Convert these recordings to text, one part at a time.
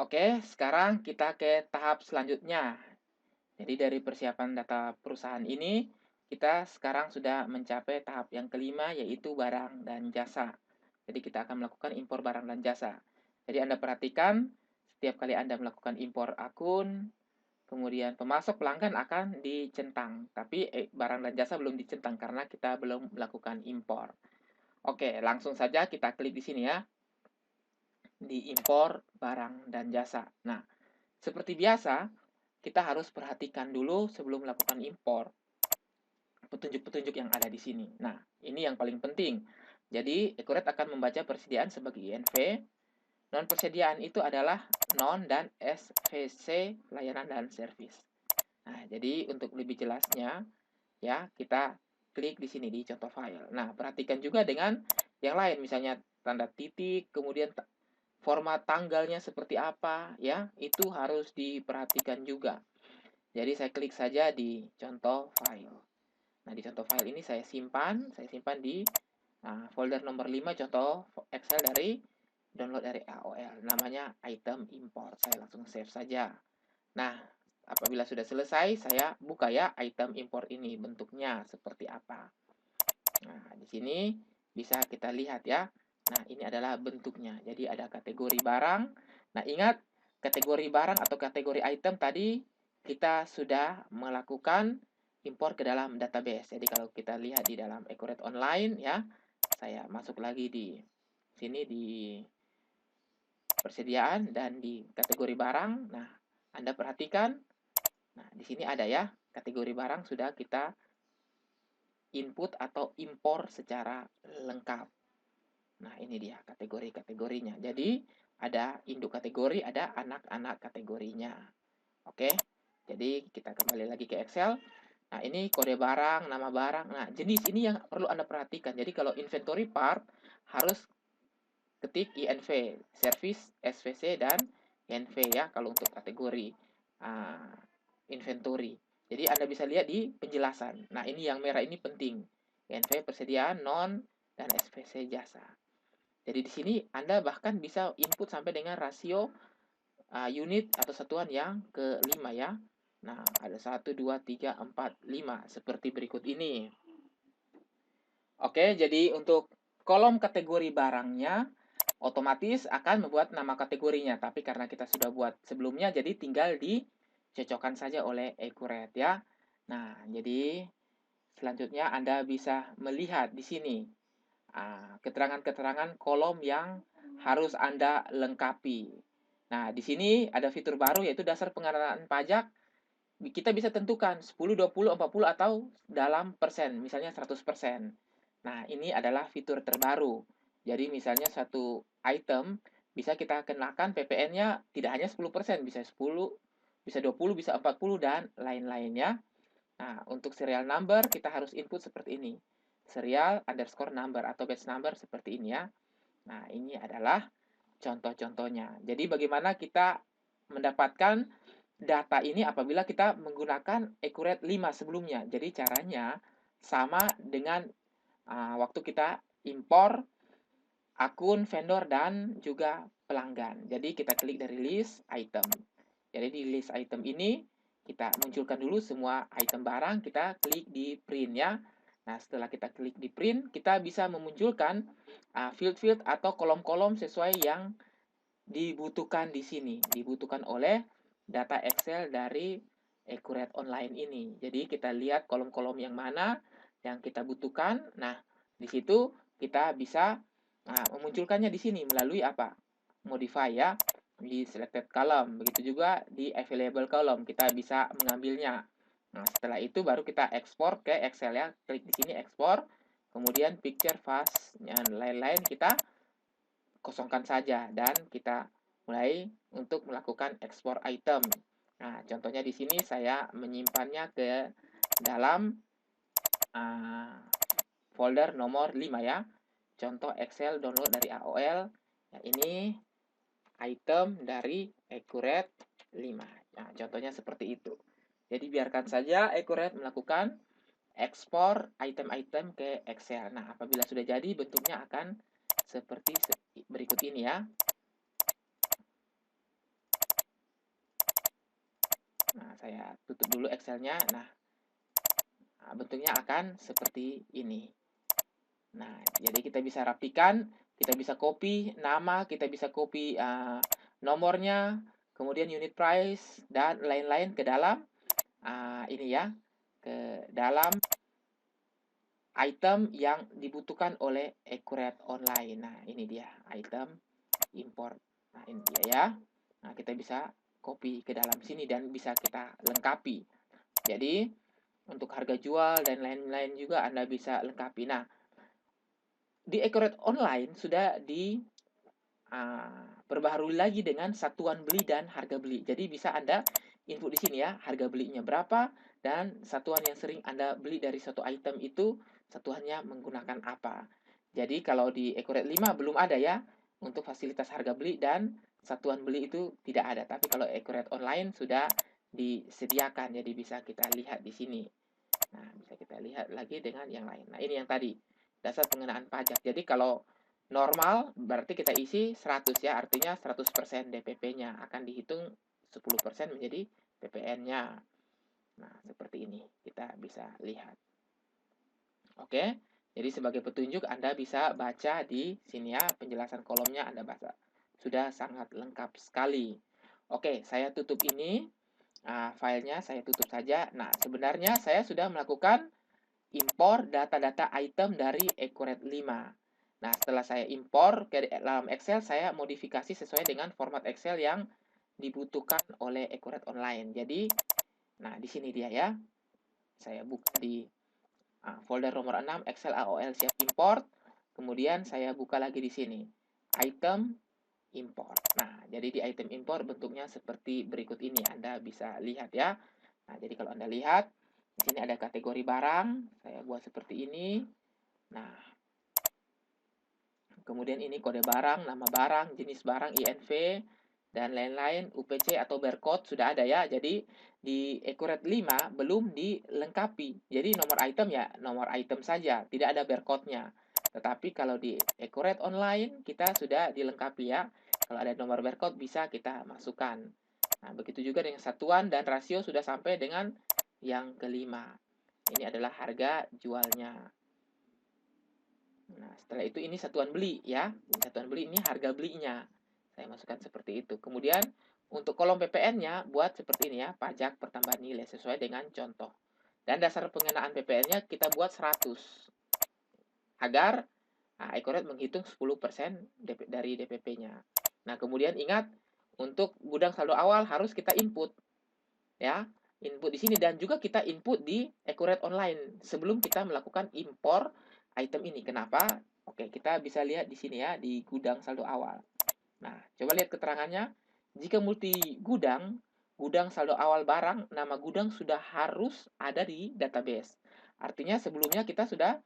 Oke, sekarang kita ke tahap selanjutnya. Jadi dari persiapan data perusahaan ini, kita sekarang sudah mencapai tahap yang kelima, yaitu barang dan jasa. Jadi kita akan melakukan impor barang dan jasa. Jadi Anda perhatikan, setiap kali Anda melakukan impor akun, kemudian pemasok pelanggan akan dicentang. Tapi barang dan jasa belum dicentang karena kita belum melakukan impor. Oke, langsung saja kita klik di sini ya, di impor barang dan jasa. Nah, seperti biasa, kita harus perhatikan dulu sebelum melakukan impor petunjuk-petunjuk yang ada di sini. Nah, ini yang paling penting. Jadi, Accurate akan membaca persediaan sebagai INV. Non-persediaan itu adalah non dan SVC, layanan dan service. Nah, jadi untuk lebih jelasnya, ya, kita klik di sini di contoh file. Nah, perhatikan juga dengan yang lain, misalnya tanda titik, kemudian format tanggalnya seperti apa, ya, itu harus diperhatikan juga. Jadi saya klik saja di contoh file. Nah, di contoh file ini saya simpan di folder nomor 5 contoh Excel dari download dari AOL. Namanya item import. Saya langsung save saja. Nah, apabila sudah selesai, saya buka ya item import ini bentuknya seperti apa. Nah, di sini bisa kita lihat ya. Nah, ini adalah bentuknya. Jadi ada kategori barang. Nah, ingat kategori barang atau kategori item tadi kita sudah melakukan impor ke dalam database. Jadi kalau kita lihat di dalam Accurate Online ya, saya masuk lagi di sini di persediaan dan di kategori barang. Nah, Anda perhatikan. Nah, di sini ada ya, kategori barang sudah kita input atau impor secara lengkap. Nah, ini dia kategori-kategorinya. Jadi, ada induk kategori, ada anak-anak kategorinya. Oke, jadi kita kembali lagi ke Excel. Nah, ini kode barang, nama barang. Nah, jenis ini yang perlu Anda perhatikan. Jadi, kalau inventory part, harus ketik INV, service, SVC, dan INV ya, kalau untuk kategori uh, inventory. Jadi, Anda bisa lihat di penjelasan. Nah, ini yang merah ini penting. INV persediaan, non, dan SVC jasa. Jadi di sini Anda bahkan bisa input sampai dengan rasio unit atau satuan yang kelima ya. Nah, ada 1, 2, 3, 4, 5 seperti berikut ini. Oke, jadi untuk kolom kategori barangnya otomatis akan membuat nama kategorinya. Tapi karena kita sudah buat sebelumnya, jadi tinggal dicocokkan saja oleh Accurate ya. Nah, jadi selanjutnya Anda bisa melihat di sini keterangan-keterangan kolom yang harus Anda lengkapi. Nah, di sini ada fitur baru yaitu dasar pengenaan pajak. Kita bisa tentukan 10, 20, 40 atau dalam persen, misalnya 100%. Nah, ini adalah fitur terbaru. Jadi misalnya satu item bisa kita kenakan PPN-nya tidak hanya 10%, bisa 10, bisa 20, bisa 40 dan lain-lainnya. Nah, untuk serial number kita harus input seperti ini. Serial underscore number atau batch number seperti ini ya. Nah, ini adalah contoh-contohnya. Jadi bagaimana kita mendapatkan data ini apabila kita menggunakan Accurate 5 sebelumnya. Jadi caranya sama dengan waktu kita impor akun vendor dan juga pelanggan. Jadi kita klik dari list item. Jadi di list item ini kita munculkan dulu semua item barang, kita klik di print ya. Nah, setelah kita klik di print, kita bisa memunculkan field-field atau kolom-kolom sesuai yang dibutuhkan di sini, dibutuhkan oleh data Excel dari Accurate Online ini. Jadi kita lihat kolom-kolom yang mana yang kita butuhkan. Nah, di situ kita bisa memunculkannya di sini melalui apa? Modify ya, di selected column. Begitu juga di available column, kita bisa mengambilnya. Nah, setelah itu baru kita ekspor ke Excel ya. Klik di sini ekspor, kemudian picture, fast, dan lain-lain kita kosongkan saja dan kita mulai untuk melakukan ekspor item. Nah, contohnya di sini saya menyimpannya ke dalam folder nomor 5 ya. Contoh Excel download dari AOL. Nah, ini item dari Accurate 5. Nah, contohnya seperti itu. Jadi biarkan saja Accurate melakukan ekspor item-item ke Excel. Nah, apabila sudah jadi bentuknya akan seperti berikut ini ya. saya tutup dulu Excelnya. Nah, bentuknya akan seperti ini. Nah, jadi kita bisa rapikan, kita bisa copy nama, kita bisa copy nomornya, kemudian unit price, dan lain-lain ke dalam ini ya, ke dalam item yang dibutuhkan oleh Accurate Online. Nah, ini dia item import. Nah, ini dia ya. Nah, kita bisa copy ke dalam sini dan bisa kita lengkapi. Jadi, untuk harga jual dan lain-lain juga Anda bisa lengkapi. Nah, di Accurate Online sudah perbaharui lagi dengan satuan beli dan harga beli. Jadi bisa Anda input di sini ya, harga belinya berapa dan satuan yang sering Anda beli dari satu item itu satuannya menggunakan apa. Jadi kalau di Accurate 5 belum ada ya untuk fasilitas harga beli dan satuan beli itu tidak ada. Tapi kalau Accurate Online sudah disediakan, jadi bisa kita lihat di sini. Nah, bisa kita lihat lagi dengan yang lain. Nah, ini yang tadi, dasar pengenaan pajak. Jadi kalau normal berarti kita isi 100 ya, artinya 100% DPP-nya akan dihitung 10% menjadi PPN-nya. Nah, seperti ini kita bisa lihat. Oke, jadi sebagai petunjuk Anda bisa baca di sini ya, penjelasan kolomnya Anda baca. Sudah sangat lengkap sekali. Oke, saya tutup ini. Filenya saya tutup saja. Nah, sebenarnya saya sudah melakukan impor data-data item dari Accurate 5. Nah, setelah saya impor ke dalam Excel, saya modifikasi sesuai dengan format Excel yang dibutuhkan oleh Accurate Online. Jadi, nah di sini dia ya. Saya buka di folder nomor 6, Excel AOL siap import. Kemudian saya buka lagi di sini, item import. Nah, jadi di item import bentuknya seperti berikut ini. Anda bisa lihat ya. Nah, jadi kalau Anda lihat, di sini ada kategori barang. Saya buat seperti ini. Nah, kemudian ini kode barang, nama barang, jenis barang, INV, dan lain-lain, UPC atau barcode sudah ada ya. Jadi di Accurate 5 belum dilengkapi. Jadi nomor item ya, nomor item saja, tidak ada barcode-nya. Tetapi kalau di Accurate Online kita sudah dilengkapi ya. Kalau ada nomor barcode bisa kita masukkan. Nah, begitu juga dengan satuan dan rasio sudah sampai dengan yang kelima. Ini adalah harga jualnya. Nah, setelah itu ini satuan beli ya. Satuan beli ini harga belinya. Saya masukkan seperti itu. Kemudian untuk kolom PPN-nya buat seperti ini ya, pajak pertambahan nilai sesuai dengan contoh. Dan dasar pengenaan PPN-nya kita buat 100. Agar Accurate menghitung 10% dari DPP-nya. Nah, kemudian ingat untuk gudang saldo awal harus kita input ya. Input di sini dan juga kita input di Accurate Online sebelum kita melakukan impor item ini. Kenapa? Oke, kita bisa lihat di sini ya di gudang saldo awal. Nah, coba lihat keterangannya. Jika multi gudang, gudang saldo awal barang, nama gudang sudah harus ada di database. Artinya sebelumnya kita sudah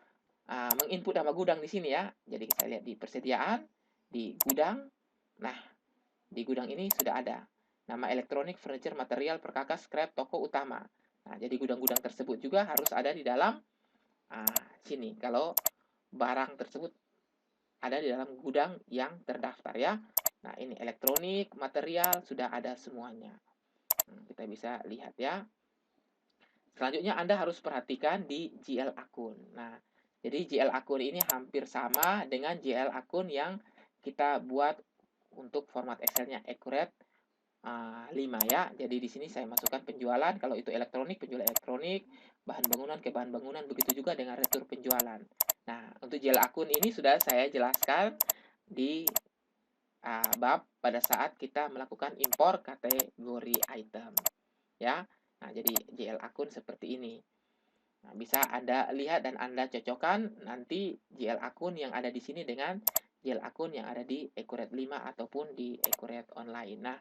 menginput nama gudang di sini ya. Jadi kita lihat di persediaan, di gudang. Nah, di gudang ini sudah ada nama elektronik, furniture, material, perkakas, scrap, toko utama. Nah, jadi gudang-gudang tersebut juga harus ada di dalam sini. Kalau barang tersebut ada di dalam gudang yang terdaftar ya. Nah, ini elektronik, material, sudah ada semuanya. Kita bisa lihat ya. Selanjutnya Anda harus perhatikan di GL akun. Nah, jadi GL akun ini hampir sama dengan GL akun yang kita buat untuk format Excel-nya Accurate 5 ya. Jadi di sini saya masukkan penjualan, kalau itu elektronik, penjualan elektronik, bahan bangunan ke bahan bangunan, begitu juga dengan retur penjualan. Nah, untuk GL akun ini sudah saya jelaskan di bab pada saat kita melakukan impor kategori item. Ya. Nah, jadi GL akun seperti ini. Nah, bisa Anda lihat dan Anda cocokkan nanti GL akun yang ada di sini dengan GL akun yang ada di Accurate 5 ataupun di Accurate Online. Nah,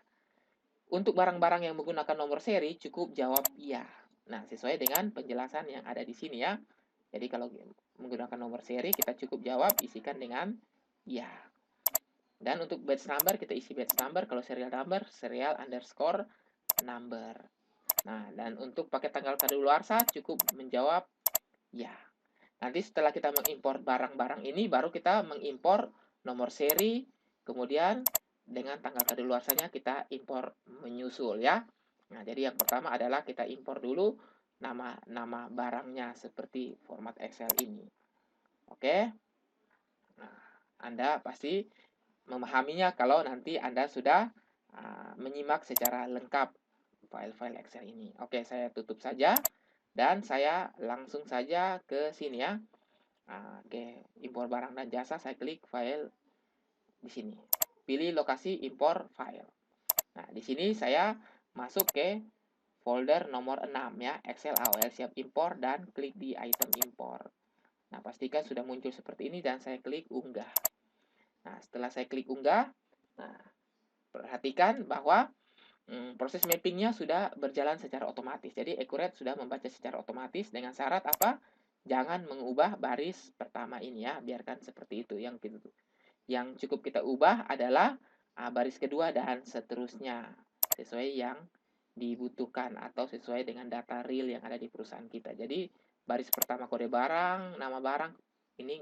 untuk barang-barang yang menggunakan nomor seri cukup jawab iya. Nah, sesuai dengan penjelasan yang ada di sini ya. Jadi kalau menggunakan nomor seri kita cukup jawab isikan dengan iya. Dan untuk batch number kita isi batch number, kalau serial number serial underscore number. Nah, dan untuk pakai tanggal kadaluarsa cukup menjawab ya. Nanti setelah kita mengimpor barang-barang ini baru kita mengimpor nomor seri, kemudian dengan tanggal kadaluarsanya kita impor menyusul ya. Nah, jadi yang pertama adalah kita impor dulu nama barangnya seperti format Excel ini. Oke. Nah, Anda pasti memahaminya kalau nanti Anda sudah menyimak secara lengkap file-file Excel ini. Oke, saya tutup saja dan saya langsung saja ke sini ya. Oke, impor barang dan jasa, saya klik file di sini. Pilih lokasi impor file. Nah, di sini saya masuk ke folder nomor 6 ya, Excel AOL siap impor dan klik di item impor. Nah, pastikan sudah muncul seperti ini dan saya klik unggah. Nah, setelah saya klik unggah, nah, perhatikan bahwa proses mappingnya sudah berjalan secara otomatis. Jadi Accurate sudah membaca secara otomatis dengan syarat apa? Jangan mengubah baris pertama ini ya, biarkan seperti itu. Yang cukup kita ubah adalah baris kedua dan seterusnya sesuai yang dibutuhkan atau sesuai dengan data real yang ada di perusahaan kita. Jadi baris pertama kode barang, nama barang ini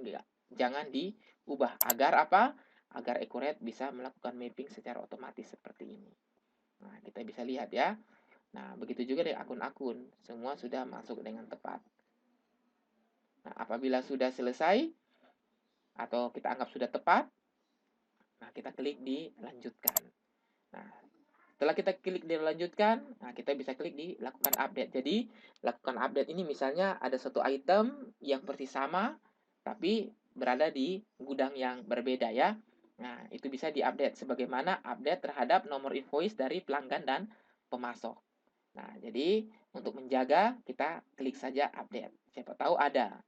jangan diubah agar apa? Agar Accurate bisa melakukan mapping secara otomatis seperti ini. Nah, kita bisa lihat ya. Nah, begitu juga dengan akun-akun, semua sudah masuk dengan tepat. Nah, apabila sudah selesai atau kita anggap sudah tepat, nah kita klik di lanjutkan. Nah, setelah kita klik di lanjutkan, nah kita bisa klik di lakukan update. Jadi, lakukan update ini misalnya ada satu item yang persis sama tapi berada di gudang yang berbeda ya. Nah, itu bisa diupdate sebagaimana update terhadap nomor invoice dari pelanggan dan pemasok. Nah, jadi untuk menjaga kita klik saja update. Siapa tahu ada.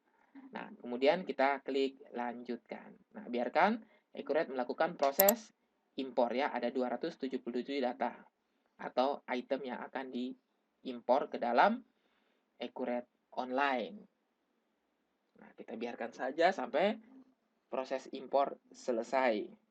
Nah, kemudian kita klik lanjutkan. Nah, biarkan Accurate melakukan proses impor ya. Ada 277 data atau item yang akan diimpor ke dalam Accurate Online. Nah, kita biarkan saja sampai proses impor selesai.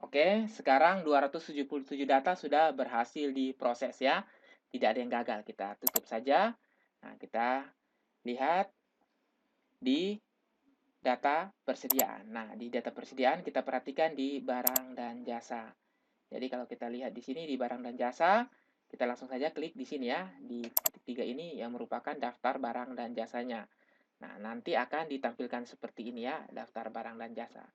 Oke, sekarang 277 data sudah berhasil diproses ya. Tidak ada yang gagal. Kita tutup saja. Nah, kita lihat di data persediaan. Nah, di data persediaan kita perhatikan di barang dan jasa. Jadi kalau kita lihat di sini di barang dan jasa, kita langsung saja klik di sini ya, di titik 3 ini yang merupakan daftar barang dan jasanya. Nah, nanti akan ditampilkan seperti ini ya, daftar barang dan jasa.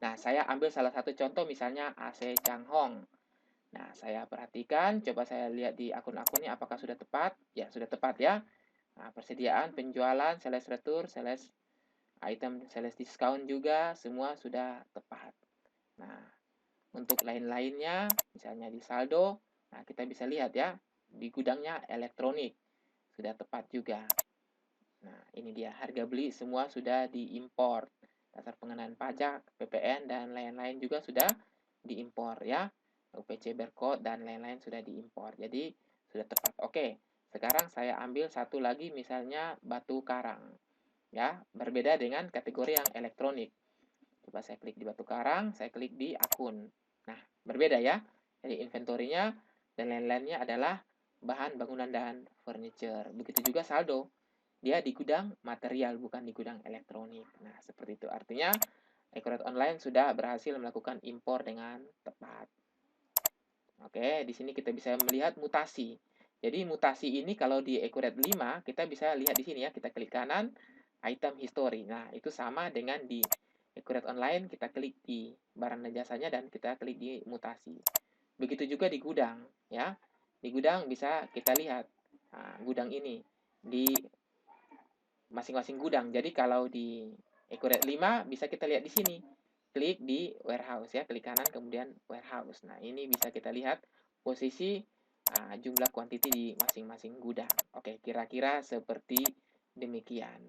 Nah, saya ambil salah satu contoh misalnya AC Changhong. Nah, saya perhatikan, coba saya lihat di akun-akunnya apakah sudah tepat. Ya, sudah tepat ya. Nah, persediaan, penjualan, sales retur, sales item, sales discount juga, semua sudah tepat. Nah, untuk lain-lainnya, misalnya di saldo, nah kita bisa lihat ya, di gudangnya elektronik, sudah tepat juga. Nah, ini dia harga beli semua sudah diimpor. Dasar pengenaan pajak, PPN, dan lain-lain juga sudah diimpor ya. UPC barcode dan lain-lain sudah diimpor. Jadi, sudah tepat. Oke, sekarang saya ambil satu lagi misalnya batu karang. Ya, berbeda dengan kategori yang elektronik. Coba saya klik di batu karang, saya klik di akun. Nah, berbeda ya. Jadi, inventorinya dan lain-lainnya adalah bahan bangunan dan furniture. Begitu juga saldo, dia di gudang material bukan di gudang elektronik. Nah, seperti itu. Artinya Accurate Online sudah berhasil melakukan impor dengan tepat. Oke, di sini kita bisa melihat mutasi. Jadi mutasi ini kalau di Accurate 5 kita bisa lihat di sini ya, kita klik kanan item history. Nah, itu sama dengan di Accurate Online, kita klik di barang dan jasanya dan kita klik di mutasi. Begitu juga di gudang ya. Di gudang bisa kita lihat gudang ini di masing-masing gudang. Jadi kalau di Accurate 5 bisa kita lihat di sini. Klik di warehouse ya, klik kanan kemudian warehouse. Nah, ini bisa kita lihat posisi jumlah kuantiti di masing-masing gudang. Oke, kira-kira seperti demikian.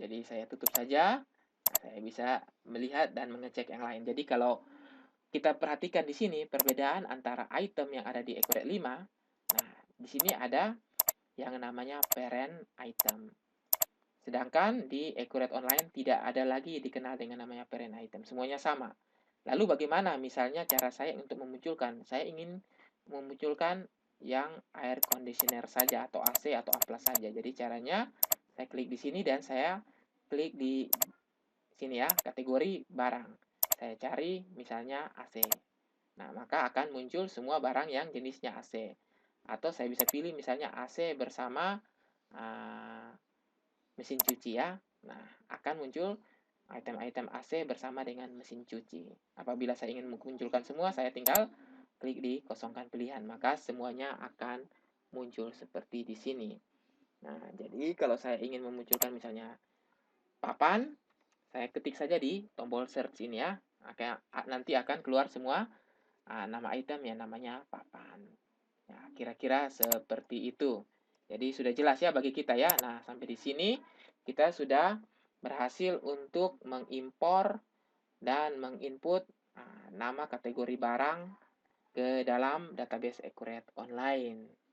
Jadi saya tutup saja. Nah, saya bisa melihat dan mengecek yang lain. Jadi kalau kita perhatikan di sini perbedaan antara item yang ada di Accurate 5. Nah, di sini ada yang namanya parent item. Sedangkan di Accurate Online tidak ada lagi dikenal dengan namanya parent item, semuanya sama. Lalu bagaimana misalnya cara saya untuk memunculkan? Saya ingin memunculkan yang air conditioner saja atau AC atau A+ saja. Jadi caranya saya klik di sini dan saya klik di sini ya, kategori barang. Saya cari misalnya AC. Nah, maka akan muncul semua barang yang jenisnya AC. Atau saya bisa pilih misalnya AC bersama mesin cuci ya. Nah, akan muncul item-item AC bersama dengan mesin cuci. Apabila saya ingin memunculkan semua, saya tinggal klik di kosongkan pilihan, maka semuanya akan muncul seperti di sini. Nah, jadi kalau saya ingin memunculkan misalnya papan, saya ketik saja di tombol search ini ya. Nanti akan keluar semua nama item yang namanya papan. Ya, kira-kira seperti itu. Jadi sudah jelas ya bagi kita ya. Nah, sampai di sini kita sudah berhasil untuk mengimpor dan menginput nama kategori barang ke dalam database Accurate Online.